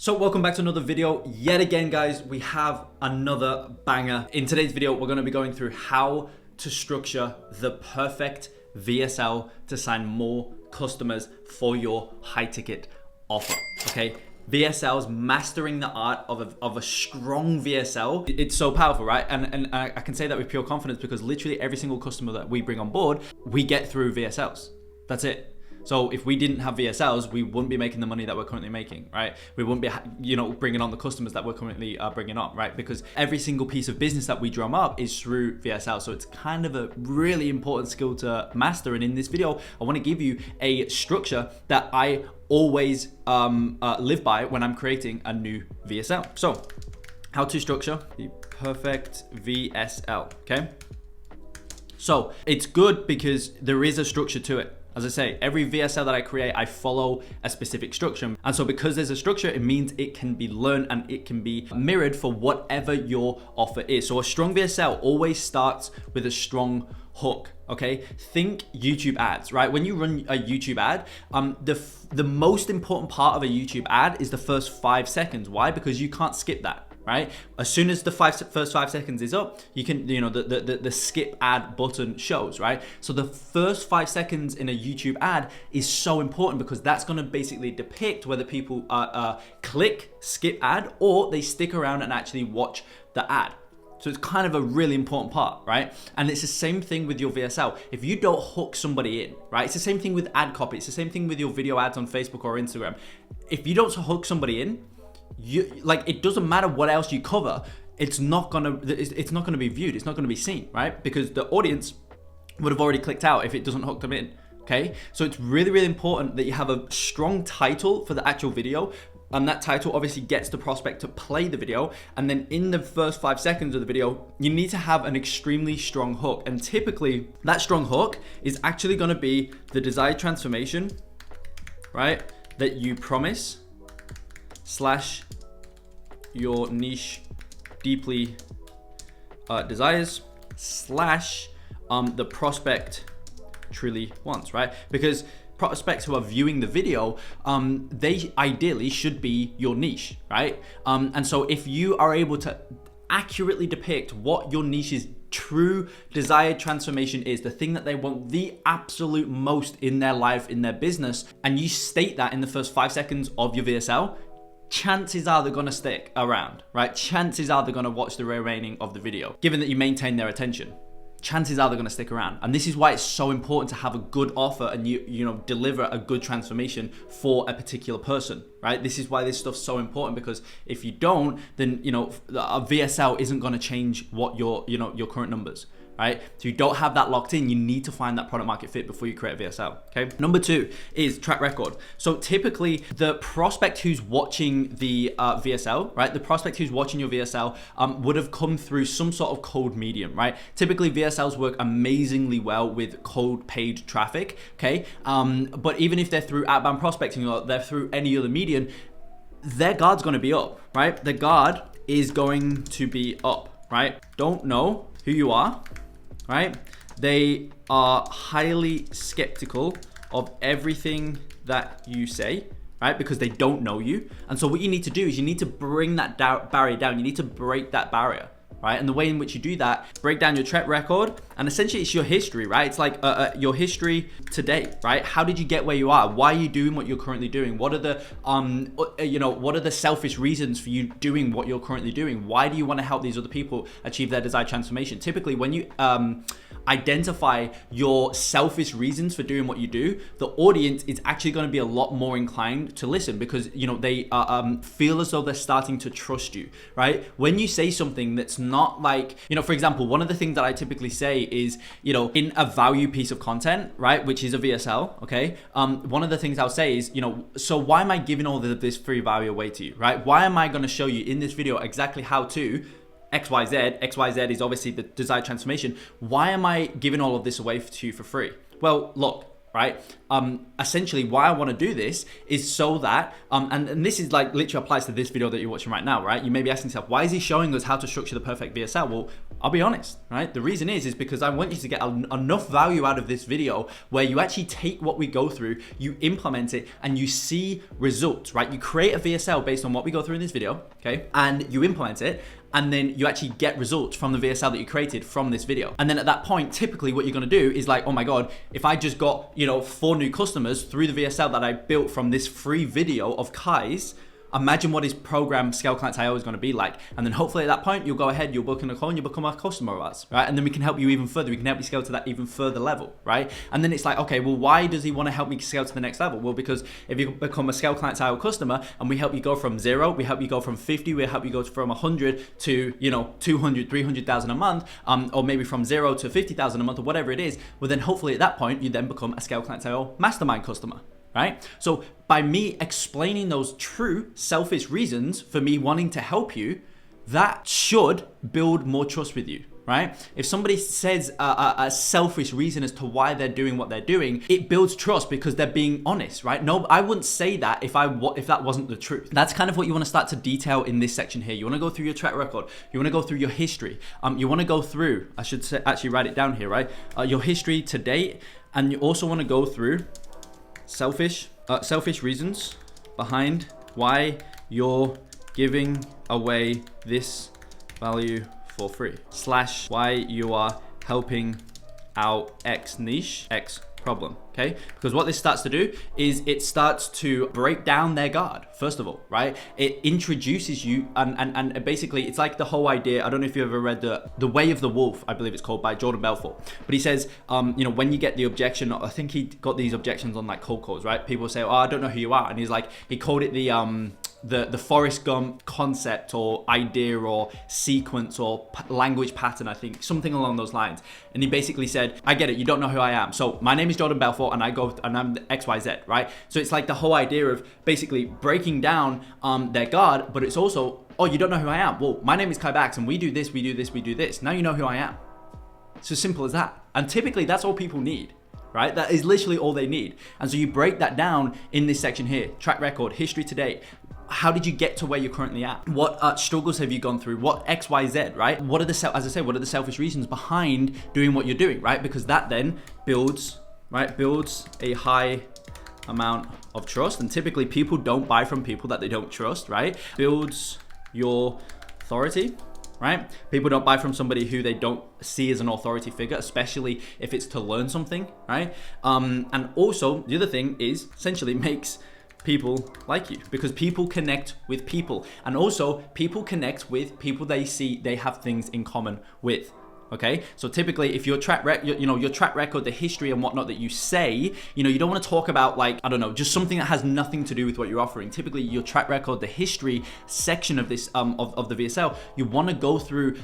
So welcome back to another video. Yet again, guys, we have another banger. In today's video, we're going to be going through how to structure the perfect VSL to sign more customers for your high ticket offer. Okay. VSLs, mastering the art of a strong VSL. It's so powerful, right? And I can say that with pure confidence because literally every single customer that we bring on board, we get through VSLs. That's it. So if we didn't have VSLs, we wouldn't be making the money that we're currently making, right? We wouldn't be, bringing on the customers that we're currently bringing on, right? Because every single piece of business that we drum up is through VSL. So it's kind of a really important skill to master. And in this video, I want to give you a structure that I always live by when I'm creating a new VSL. So how to structure the perfect VSL, okay? So it's good because there is a structure to it. As I say, every VSL that I create, I follow a specific structure. And so because there's a structure, it means it can be learned and it can be mirrored for whatever your offer is. So a strong VSL always starts with a strong hook, okay? Think YouTube ads, right? When you run a YouTube ad, the most important part of a YouTube ad is the first 5 seconds. Why? Because you can't skip that. Right? As soon as the first 5 seconds is up, you can, the skip ad button shows, right? So the first 5 seconds in a YouTube ad is so important because that's going to basically depict whether people click skip ad or they stick around and actually watch the ad. So it's kind of a really important part, right? And it's the same thing with your VSL. If you don't hook somebody in, right? It's the same thing with ad copy. It's the same thing with your video ads on Facebook or Instagram. If you don't hook somebody in, it doesn't matter what else you cover, it's not gonna be viewed, it's not gonna be seen, right? Because the audience would have already clicked out if it doesn't hook them in. Okay, so it's really, really important that you have a strong title for the actual video, and that title obviously gets the prospect to play the video. And then in the first 5 seconds of the video, you need to have an extremely strong hook, and typically that strong hook is actually going to be the desired transformation, right, that you promise / your niche deeply desires / the prospect truly wants, right? Because prospects who are viewing the video, they ideally should be your niche, right? And so if you are able to accurately depict what your niche's true desired transformation is, the thing that they want the absolute most in their life, in their business, and you state that in the first 5 seconds of your VSL, chances are they're going to stick around, right? Chances are they're going to watch the remaining of the video, given that you maintain their attention. Chances are they're going to stick around. And this is why it's so important to have a good offer and you deliver a good transformation for a particular person, right? This is why this stuff's so important, because if you don't, then a VSL isn't going to change what your current numbers, right? So you don't have that locked in. You need to find that product market fit before you create a VSL, okay? Number 2 is track record. So typically the prospect who's watching the VSL, right? The prospect who's watching your VSL would have come through some sort of cold medium, right? Typically VSLs work amazingly well with cold paid traffic, okay? But even if they're through outbound prospecting or they're through any other medium, their guard's gonna be up, right? The guard is going to be up, right? Don't know who you are, right? They are highly skeptical of everything that you say, right? Because they don't know you. And so what you need to do is you need to bring that barrier down. You need to break that barrier, right? And the way in which you do that, break down your track record, and essentially it's your history, right? It's like your history to date, right? How did you get where you are? Why are you doing what you're currently doing? What are the, what are the selfish reasons for you doing what you're currently doing? Why do you want to help these other people achieve their desired transformation? Typically, when you identify your selfish reasons for doing what you do, the audience is actually going to be a lot more inclined to listen because they feel as though they're starting to trust you, right? When you say something that's not like, for example, one of the things that I typically say is, in a value piece of content, right, which is a VSL, okay, one of the things I'll say is, so why am I giving all this free value away to you, right? Why am I going to show you in this video exactly how to XYZ? XYZ is obviously the desired transformation. Why am I giving all of this away to you for free? Well, look, right? Essentially why I want to do this is so that, and this is like literally applies to this video that you're watching right now, right? You may be asking yourself, why is he showing us how to structure the perfect VSL? Well, I'll be honest, right? The reason is because I want you to get enough value out of this video where you actually take what we go through, you implement it, and you see results, right? You create a VSL based on what we go through in this video, okay? And you implement it, and then you actually get results from the VSL that you created from this video. And then at that point, typically what you're gonna do is like, oh my God, if I just got, 4 new customers through the VSL that I built from this free video of Kai's, imagine what his program Scale Clients IO is going to be like. And then hopefully at that point, you'll go ahead, you'll book in a call and you'll become a customer of ours, right? And then we can help you even further. We can help you scale to that even further level, right? And then it's like, okay, well, why does he want to help me scale to the next level? Well, because if you become a Scale Clients IO customer and we help you go from 0, we help you go from 50, we help you go from 100 to, 200, 300,000 a month, or maybe from 0 to 50,000 a month or whatever it is. Well, then hopefully at that point, you then become a Scale Clients IO mastermind customer. Right? So by me explaining those true selfish reasons for me wanting to help you, that should build more trust with you, right? If somebody says a selfish reason as to why they're doing what they're doing, it builds trust because they're being honest, right? No, I wouldn't say that if that wasn't the truth. That's kind of what you want to start to detail in this section here. You want to go through your track record. You want to go through your history. You want to go through, I should actually write it down here, right? Your history to date, and you also want to go through selfish reasons behind why you're giving away this value for free / why you are helping out X niche, X problem, okay? Because what this starts to do is it starts to break down their guard, first of all, right? It introduces you and basically it's like the whole idea, I don't know if you ever read The Way of the Wolf, I believe it's called, by Jordan Belfort. But he says, when you get the objection, I think he got these objections on like cold calls, right? People say, oh, I don't know who you are. And he's like, he called it the Forrest Gump concept or idea or sequence or language pattern, I think, something along those lines. And he basically said, I get it, you don't know who I am. So my name is Jordan Belfort and I'm XYZ, right? So it's like the whole idea of basically breaking down their guard, but it's also, oh, you don't know who I am. Well, my name is Kai Bax and we do this, we do this, we do this. Now you know who I am. It's as simple as that. And typically that's all people need. Right? That is literally all they need. And so you break that down in this section here: track record, history to date. How did you get to where you're currently at? What struggles have you gone through? What X, Y, Z, right? What are the selfish reasons behind doing what you're doing, right? Because that then builds a high amount of trust. And typically people don't buy from people that they don't trust, right? Builds your authority. Right? People don't buy from somebody who they don't see as an authority figure, especially if it's to learn something, right? And also the other thing is essentially makes people like you, because people connect with people, and also people connect with people they see they have things in common with. Okay, so typically if your track record, the history and whatnot that you say, you don't want to talk about like, I don't know, just something that has nothing to do with what you're offering. Typically your track record, the history section of this, of the VSL, you want to go through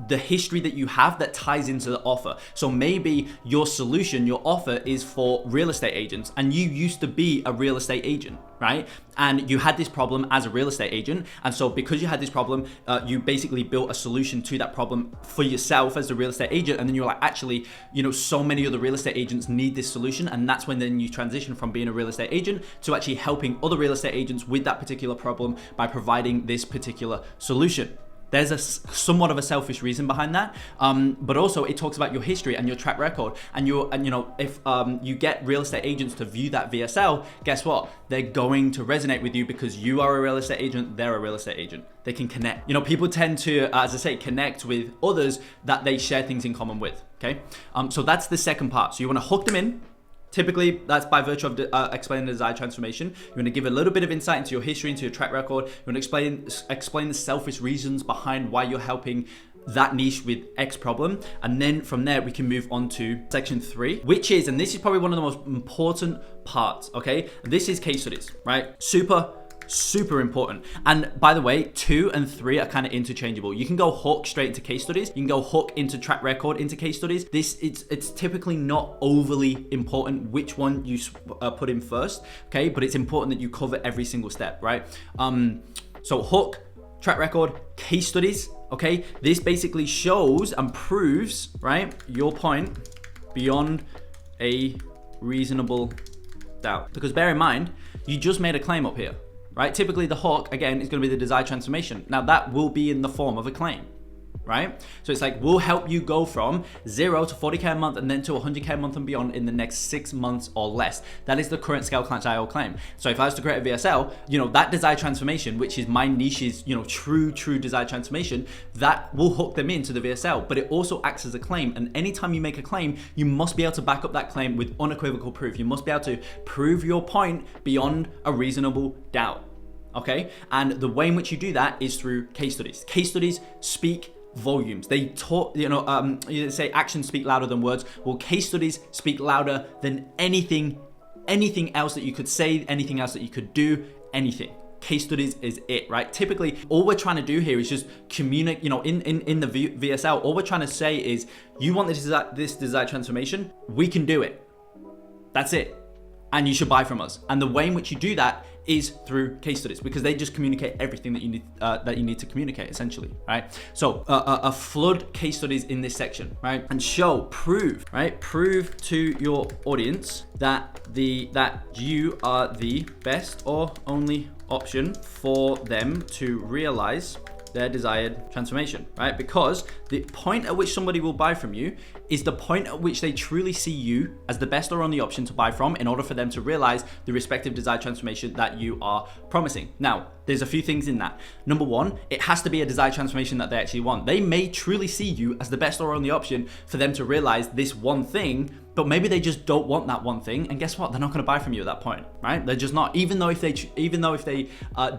the history that you have that ties into the offer. So maybe your solution, your offer is for real estate agents and you used to be a real estate agent, right? And you had this problem as a real estate agent. And so because you had this problem, you basically built a solution to that problem for yourself as a real estate agent. And then you're like, actually, so many other real estate agents need this solution. And that's when then you transition from being a real estate agent to actually helping other real estate agents with that particular problem by providing this particular solution. There's somewhat of a selfish reason behind that, but also it talks about your history and your track record. And if you get real estate agents to view that VSL, guess what? They're going to resonate with you because you are a real estate agent, they're a real estate agent. They can connect. People tend to, as I say, connect with others that they share things in common with. Okay, so that's the second part. So you want to hook them in. Typically, that's by virtue of explaining the desired transformation. You want to give a little bit of insight into your history, into your track record. You want to explain the selfish reasons behind why you're helping that niche with X problem. And then from there, we can move on to section 3, which is, and this is probably one of the most important parts, okay? This is case studies, right? Super important. And by the way, 2 and 3 are kind of interchangeable. You can go hook straight into case studies. You can go hook into track record into case studies. It's typically not overly important which one you put in first, okay? But it's important that you cover every single step, right? So hook, track record, case studies, okay? This basically shows and proves, right, your point beyond a reasonable doubt. Because bear in mind, you just made a claim up here. Right? Typically the hook, again, is going to be the desired transformation. Now that will be in the form of a claim, right? So it's like, we'll help you go from 0 to 40K a month and then to 100K a month and beyond in the next 6 months or less. That is the current Scale-Clients.io claim. So if I was to create a VSL, that desired transformation, which is my niche's, true desired transformation, that will hook them into the VSL, but it also acts as a claim. And anytime you make a claim, you must be able to back up that claim with unequivocal proof. You must be able to prove your point beyond a reasonable doubt. Okay? And the way in which you do that is through case studies. Case studies speak volumes. They talk, you say actions speak louder than words. Well, case studies speak louder than anything else that you could say, anything else that you could do, anything. Case studies is it, right? Typically, all we're trying to do here is just communicate, in the VSL, all we're trying to say is, you want this desired transformation, we can do it. That's it. And you should buy from us. And the way in which you do that is through case studies, because they just communicate everything that you need to communicate, essentially, right? So a flood case studies in this section, right? And prove to your audience that you are the best or only option for them to realize their desired transformation, right? Because the point at which somebody will buy from you is the point at which they truly see you as the best or only option to buy from in order for them to realize the respective desired transformation that you are promising. Now, there's a few things in that. Number one, it has to be a desired transformation that they actually want. They may truly see you as the best or only option for them to realize this one thing, but maybe they just don't want that one thing, and guess what? They're not going to buy from you at that point, right? They're just not. Even though if they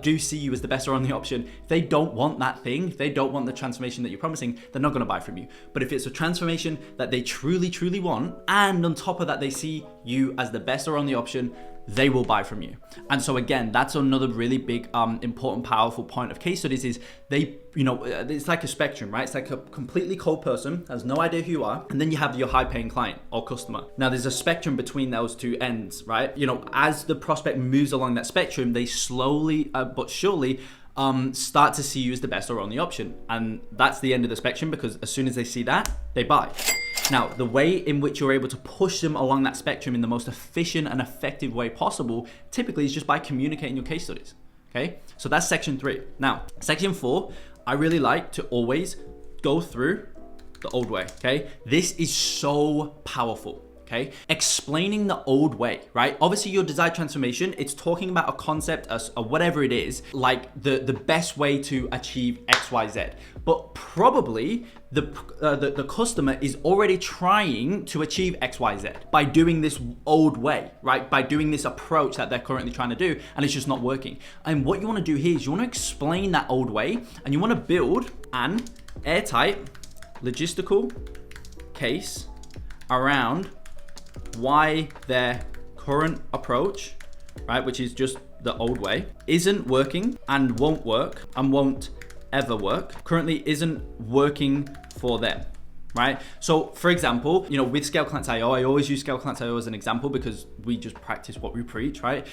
do see you as the best or only option, if they don't want that thing, if they don't want the transformation that you're promising, they're not going to buy from you. But if it's a transformation that they truly want, and on top of that they see you as the best or only option, they will buy from you. And so again, that's another really big, important, powerful point of case studies is it's like a spectrum, right? It's like a completely cold person, has no idea who you are, and then you have your high paying client or customer. Now there's a spectrum between those two ends, right? As the prospect moves along that spectrum, they slowly but surely start to see you as the best or only option. And that's the end of the spectrum, because as soon as they see that, they buy. Now, the way in which you're able to push them along that spectrum in the most efficient and effective way possible, typically is just by communicating your case studies, okay? So that's section 3. Now, section 4, I really like to always go through the old way, okay? This is so powerful. Okay, explaining the old way, right? Obviously your desired transformation, it's talking about a concept or whatever it is, like the best way to achieve XYZ. But probably the customer is already trying to achieve XYZ by doing this old way, right? By doing this approach that they're currently trying to do, and it's just not working. And what you want to do here is you want to explain that old way, and you want to build an airtight logistical case around why their current approach, right, which is just the old way, isn't working and won't ever work, currently isn't working for them, right? So for example, with Scale-Clients.io, I always use Scale-Clients.io as an example because we just practice what we preach, right?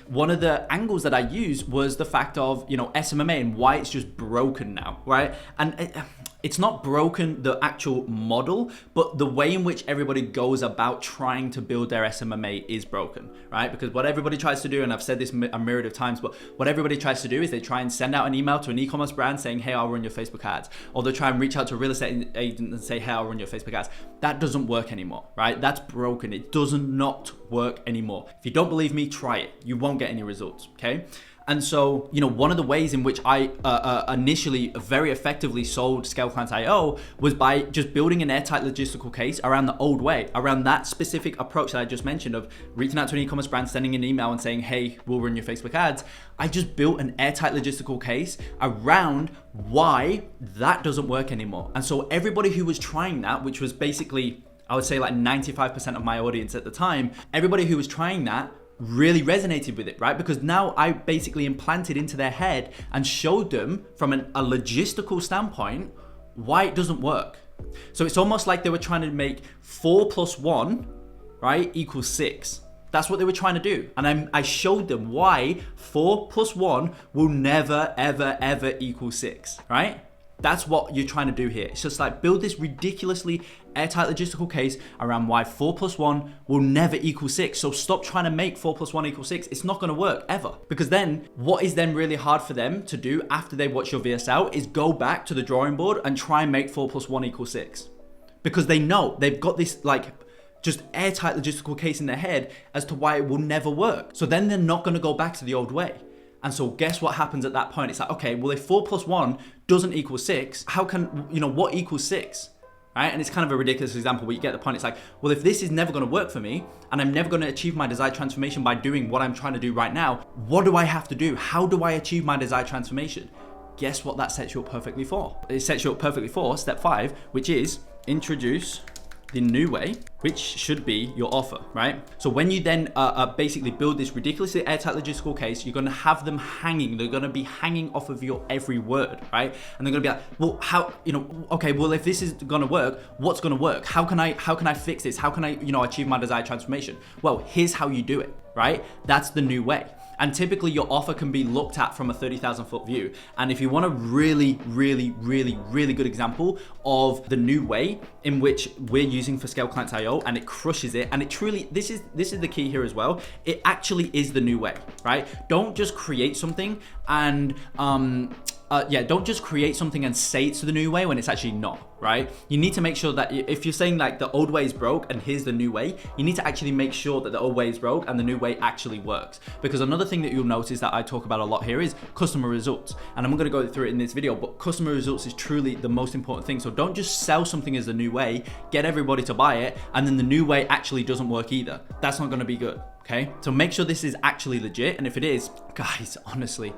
One of the angles that I used was the fact of, SMMA and why it's just broken now, right? And it's not broken, the actual model, but the way in which everybody goes about trying to build their SMMA is broken, right? Because what everybody tries to do, and I've said this a myriad of times, but what everybody tries to do is they try and send out an email to an e-commerce brand saying, hey, I'll run your Facebook ads. Or they try and reach out to a real estate agent and say, hey, I'll run your Facebook ads. That doesn't work anymore, right? That's broken. It does not work anymore. If you don't believe me, try it. You won't get any results, okay? And so, one of the ways in which I initially very effectively sold Scale-Clients.io was by just building an airtight logistical case around the old way, around that specific approach that I just mentioned of reaching out to an e-commerce brand, sending an email and saying, hey, we'll run your Facebook ads. I just built an airtight logistical case around why that doesn't work anymore. And so everybody who was trying that, which was basically, I would say like 95% of my audience at the time, everybody who was trying that really resonated with it, right? Because now I basically implanted into their head and showed them from a logistical standpoint why it doesn't work. So it's almost like they were trying to make 4 + 1, right, equals 6. That's what they were trying to do. And I showed them why 4 + 1 will never, ever, ever equal 6, right? That's what you're trying to do here. It's just like build this ridiculously airtight logistical case around why 4 + 1 will never equal 6. So stop trying to make 4 + 1 = 6. It's not going to work ever. Because then what is then really hard for them to do after they watch your VSL is go back to the drawing board and try and make 4 + 1 = 6. Because they know they've got this like just airtight logistical case in their head as to why it will never work. So then they're not going to go back to the old way. And so guess what happens at that point? It's like, okay, well, if 4 + 1 doesn't equal 6, how can, what equals 6? Right? And it's kind of a ridiculous example, but you get the point. It's like, well, if this is never going to work for me and I'm never going to achieve my desired transformation by doing what I'm trying to do right now, what do I have to do? How do I achieve my desired transformation? Guess what that sets you up perfectly for? It sets you up perfectly for step 5, which is introduce the new way, which should be your offer, right? So when you then basically build this ridiculously airtight logistical case, you're gonna have them hanging. They're gonna be hanging off of your every word, right? And they're gonna be like, well, how, okay, well, if this is gonna work, what's gonna work? How can I fix this? How can I, achieve my desired transformation? Well, here's how you do it, right? That's the new way. And typically your offer can be looked at from a 30,000 foot view. And if you want a really, really, really, really good example of the new way in which we're using for Scale Clients.io, and it crushes it, and it truly, this is the key here as well. It actually is the new way, right? Don't just create something and don't just create something and say it's the new way when it's actually not, right? You need to make sure that if you're saying like the old way is broke and here's the new way, you need to actually make sure that the old way is broke and the new way actually works. Because another thing that you'll notice that I talk about a lot here is customer results. And I'm gonna go through it in this video, but customer results is truly the most important thing. So don't just sell something as the new way, get everybody to buy it, and then the new way actually doesn't work either. That's not gonna be good, okay? So make sure this is actually legit. And if it is, guys, honestly,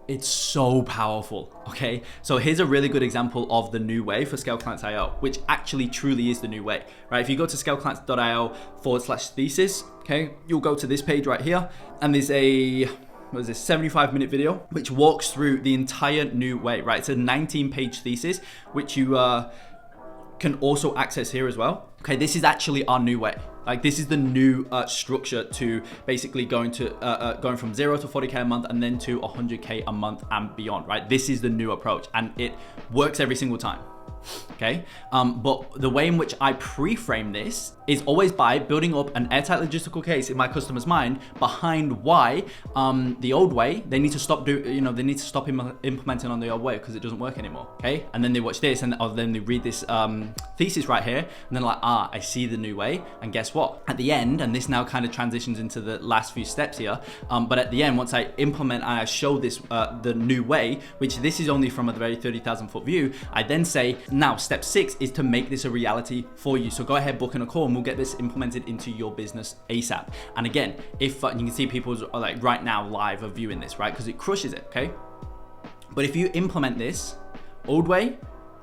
it's so powerful, okay? So here's a really good example of the new way for Scale Clients.io, which actually truly is the new way, right? If you go to scaleclients.io/thesis, okay, you'll go to this page right here, and there's a 75-minute video, which walks through the entire new way, right? It's a 19-page thesis, which you can also access here as well. Okay, this is actually our new way. Like this is the new structure to basically going from 0 to 40K a month and then to 100K a month and beyond, right? This is the new approach and it works every single time. Okay, but the way in which I pre-frame this is always by building up an airtight logistical case in my customer's mind behind why the old way they need to stop implementing on the old way because it doesn't work anymore. Okay, and then they watch this and then they read this thesis right here and then like, I see the new way. And guess what? At the end, and this now kind of transitions into the last few steps here, but at the end, once I implement and I show this the new way, which this is only from a very 30,000 foot view, I then say, now step 6 is to make this a reality for you. So go ahead, book in a call and we'll get this implemented into your business ASAP. And again, if you can see people are like right now live are viewing this, right? Because it crushes it, okay? But if you implement this old way,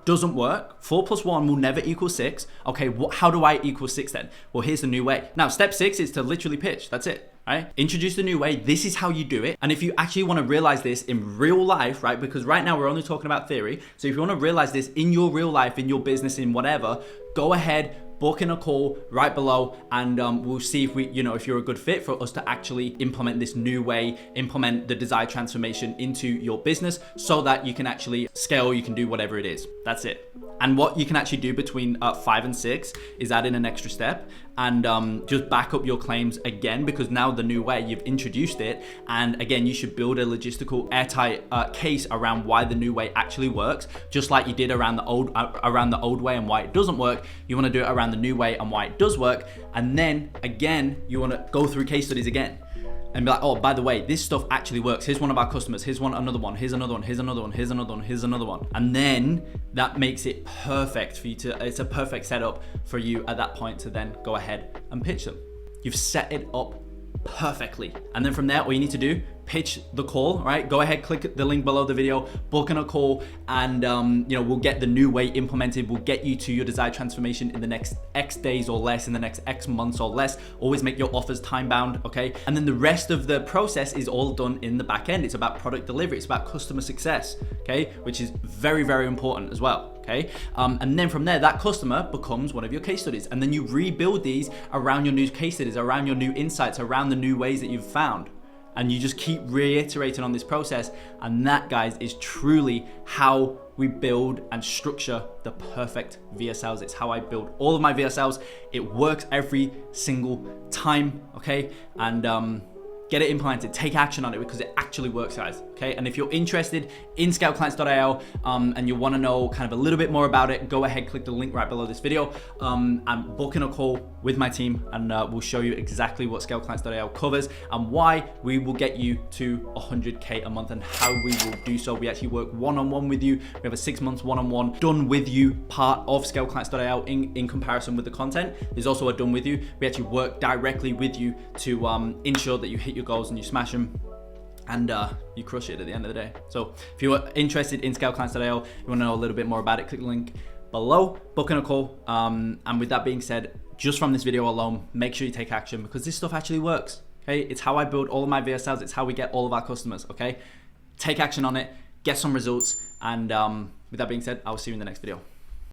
doesn't work, 4 + 1 will never equal 6. Okay, how do I equal 6 then? Well, here's the new way. Now, step 6 is to literally pitch. That's it. Right? Introduce the new way. This is how you do it. And if you actually want to realize this in real life, right? Because right now we're only talking about theory. So if you want to realize this in your real life, in your business, in whatever, go ahead, book in a call right below, and we'll see if if you're a good fit for us to actually implement this new way, implement the desired transformation into your business so that you can actually scale, you can do whatever it is. That's it. And what you can actually do between 5 and 6 is add in an extra step and just back up your claims again, because now the new way, you've introduced it. And again, you should build a logistical airtight case around why the new way actually works, just like you did around the old way and why it doesn't work. You want to do it around the new way and why it does work. And then again, you want to go through case studies again and be like, oh, by the way, this stuff actually works. Here's one of our customers. Here's another one. Here's another one. Here's another one. Here's another one. Here's another one. And then that makes it perfect for you it's a perfect setup for you at that point to then go ahead and pitch them. You've set it up perfectly. And then from there, all you need to do, pitch the call, right? Go ahead, click the link below the video, book in a call, and we'll get the new way implemented. We'll get you to your desired transformation in the next X days or less, in the next X months or less. Always make your offers time bound, okay? And then the rest of the process is all done in the back end. It's about product delivery. It's about customer success, okay? Which is very, very important as well, okay? And then from there, that customer becomes one of your case studies. And then you rebuild these around your new case studies, around your new insights, around the new ways that you've found. And you just keep reiterating on this process. And that, guys, is truly how we build and structure the perfect VSLs. It's how I build all of my VSLs. It works every single time, okay? And get it implemented, take action on it, because it actually works, guys, okay? And if you're interested in scoutclients.io and you wanna know kind of a little bit more about it, go ahead, click the link right below this video. I'm booking a call with my team, and we'll show you exactly what scoutclients.io covers and why we will get you to 100K a month and how we will do so. We actually work one-on-one with you. We have a 6 months one-on-one done with you part of scoutclients.io in comparison with the content. There's also a done with you. We actually work directly with you to ensure that you hit your goals and you smash them, and you crush it at the end of the day. So if you are interested in scoutclients.io, you want to know a little bit more about it, click the link below, booking a call. And with that being said, just from this video alone, make sure you take action, because this stuff actually works, okay? It's how I build all of my VSLs. It's how we get all of our customers, okay? Take action on it, get some results, and with that being said, I'll see you in the next video.